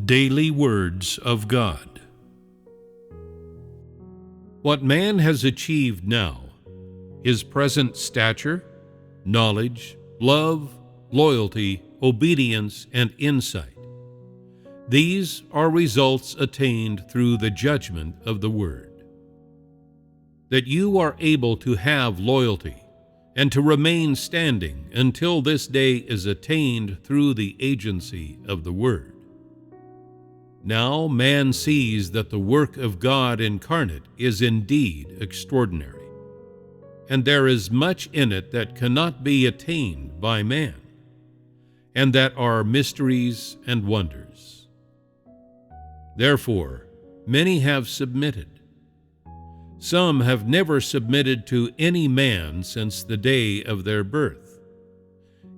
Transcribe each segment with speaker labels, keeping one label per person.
Speaker 1: Daily Words of God. What man has achieved now, his present stature, knowledge, love, loyalty, obedience, and insight, these are results attained through the judgment of the Word. That you are able to have loyalty and to remain standing until this day is attained through the agency of the Word. Now man sees that the work of God incarnate is indeed extraordinary, and there is much in it that cannot be attained by man, and that are mysteries and wonders. Therefore, many have submitted. Some have never submitted to any man since the day of their birth.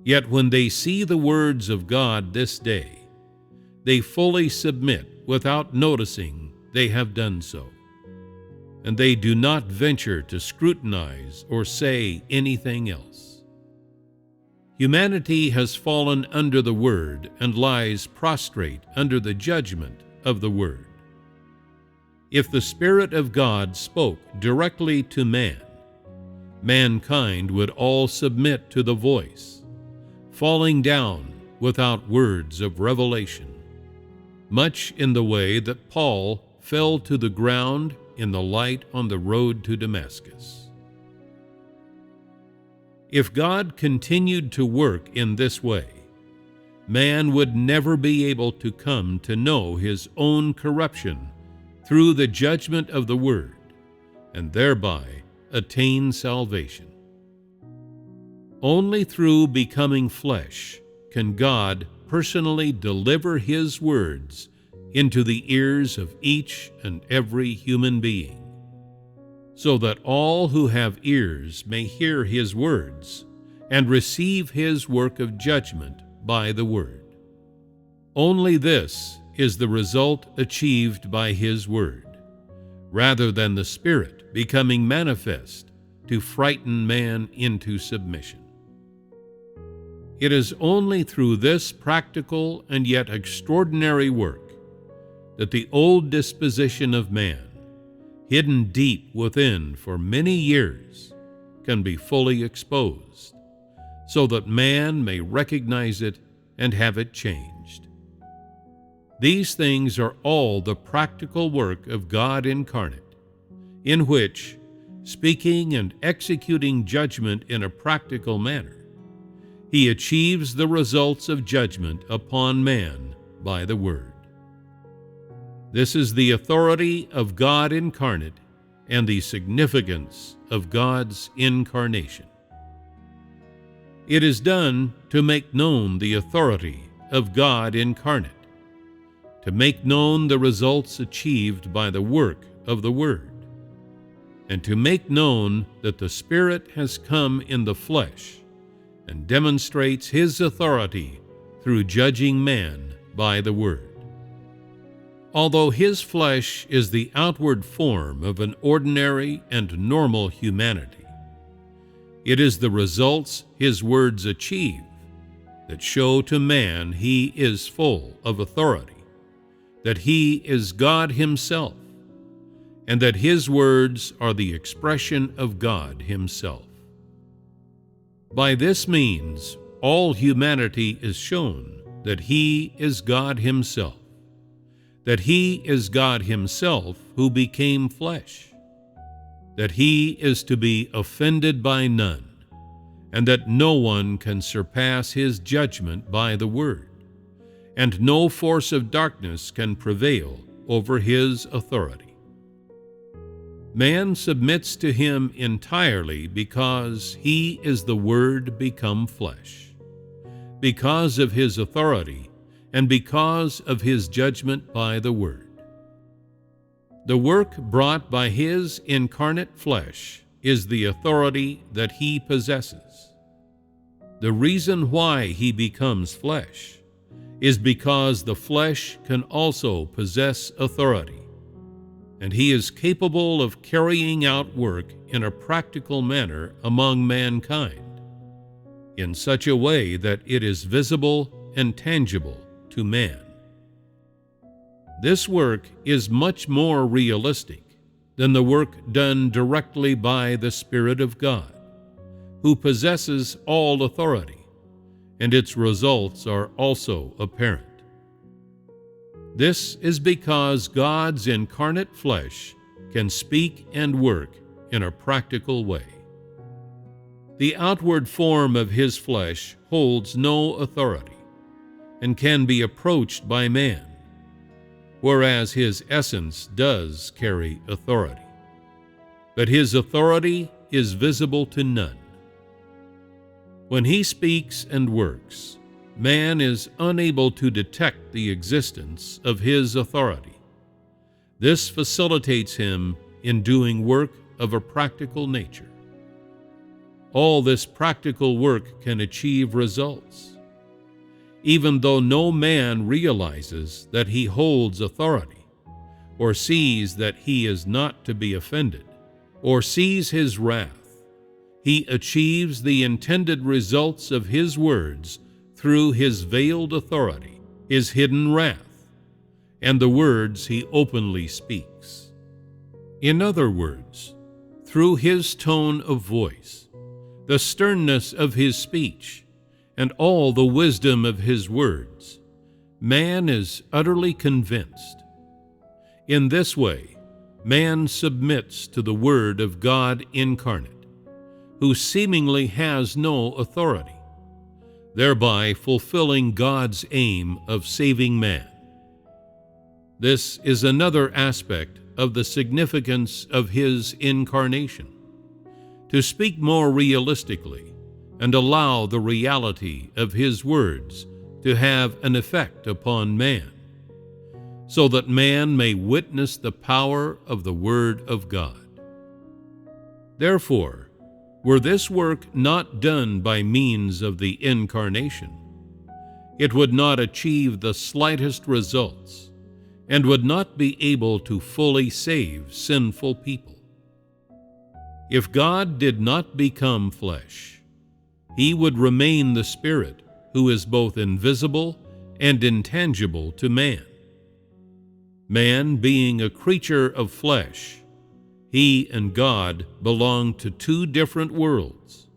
Speaker 1: Yet when they see the words of God this day, they fully submit without noticing they have done so, and they do not venture to scrutinize or say anything else. Humanity has fallen under the Word and lies prostrate under the judgment of the Word. If the Spirit of God spoke directly to man, mankind would all submit to the voice, falling down without words of revelation, much in the way that Paul fell to the ground in the light on the road to Damascus. If God continued to work in this way, man would never be able to come to know his own corruption through the judgment of the Word, and thereby attain salvation. Only through becoming flesh can God personally deliver His words into the ears of each and every human being, so that all who have ears may hear His words and receive His work of judgment by the Word. Only this is the result achieved by His Word, rather than the Spirit becoming manifest to frighten man into submission. It is only through this practical and yet extraordinary work that the old disposition of man, hidden deep within for many years, can be fully exposed, so that man may recognize it and have it changed. These things are all the practical work of God incarnate, in which, speaking and executing judgment in a practical manner, He achieves the results of judgment upon man by the Word. This is the authority of God incarnate and the significance of God's incarnation. It is done to make known the authority of God incarnate, to make known the results achieved by the work of the Word, and to make known that the Spirit has come in the flesh and demonstrates His authority through judging man by the Word. Although His flesh is the outward form of an ordinary and normal humanity, it is the results His words achieve that show to man he is full of authority, that He is God Himself, and that His words are the expression of God Himself. By this means, all humanity is shown that He is God Himself, that He is God Himself who became flesh, that He is to be offended by none, and that no one can surpass His judgment by the Word, and no force of darkness can prevail over His authority. Man submits to Him entirely because He is the Word become flesh, because of His authority, and because of His judgment by the Word. The work brought by His incarnate flesh is the authority that He possesses. The reason why He becomes flesh is because the flesh can also possess authority, and He is capable of carrying out work in a practical manner among mankind, in such a way that it is visible and tangible to man. This work is much more realistic than the work done directly by the Spirit of God, who possesses all authority, and its results are also apparent. This is because God's incarnate flesh can speak and work in a practical way. The outward form of his flesh holds no authority and can be approached by man, whereas his essence does carry authority. But his authority is visible to none. When he speaks and works, man is unable to detect the existence of his authority. This facilitates him in doing work of a practical nature. All this practical work can achieve results, even though no man realizes that he holds authority, or sees that he is not to be offended, or sees his wrath. He achieves the intended results of his words through his veiled authority, his hidden wrath, and the words he openly speaks. In other words, through his tone of voice, the sternness of his speech, and all the wisdom of his words, man is utterly convinced. In this way, man submits to the Word of God incarnate, who seemingly has no authority, thereby fulfilling God's aim of saving man. This is another aspect of the significance of his incarnation, to speak more realistically and allow the reality of his words to have an effect upon man, so that man may witness the power of the Word of God. Therefore, were this work not done by means of the Incarnation, it would not achieve the slightest results and would not be able to fully save sinful people. If God did not become flesh, he would remain the Spirit who is both invisible and intangible to man. Man being a creature of flesh, he and God belong to two different worlds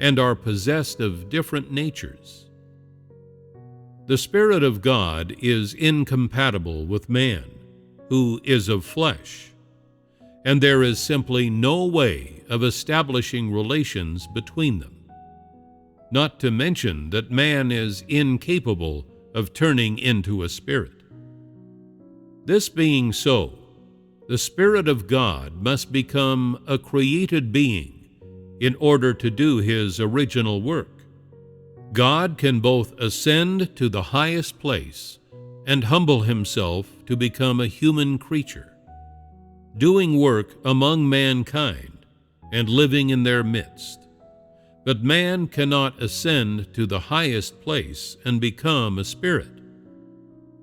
Speaker 1: and are possessed of different natures. The Spirit of God is incompatible with man, who is of flesh, and there is simply no way of establishing relations between them, not to mention that man is incapable of turning into a spirit. This being so, the Spirit of God must become a created being in order to do his original work. God can both ascend to the highest place and humble himself to become a human creature, doing work among mankind and living in their midst. But man cannot ascend to the highest place and become a spirit,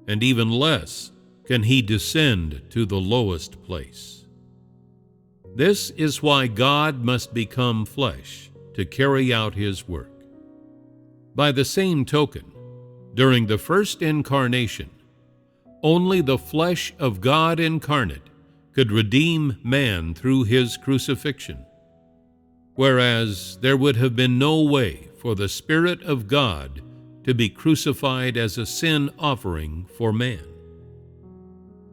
Speaker 1: and even less can he descend to the lowest place. This is why God must become flesh to carry out his work. By the same token, during the first incarnation, only the flesh of God incarnate could redeem man through his crucifixion, whereas there would have been no way for the Spirit of God to be crucified as a sin offering for man.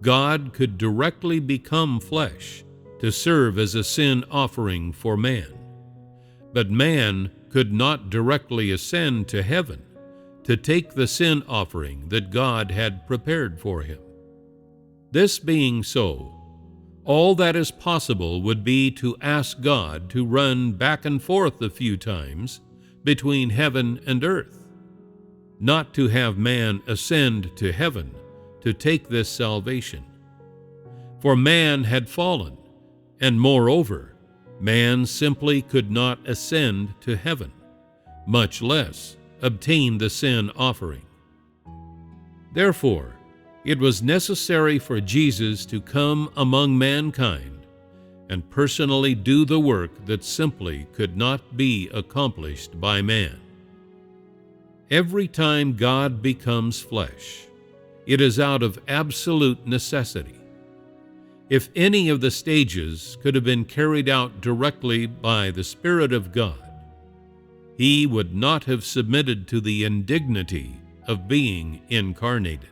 Speaker 1: God could directly become flesh to serve as a sin offering for man, but man could not directly ascend to heaven to take the sin offering that God had prepared for him. This being so, all that is possible would be to ask God to run back and forth a few times between heaven and earth, not to have man ascend to heaven to take this salvation. For man had fallen, and moreover, man simply could not ascend to heaven, much less obtain the sin offering. Therefore, it was necessary for Jesus to come among mankind and personally do the work that simply could not be accomplished by man. Every time God becomes flesh, It is out of absolute necessity. If any of the stages could have been carried out directly by the Spirit of God, He would not have submitted to the indignity of being incarnated.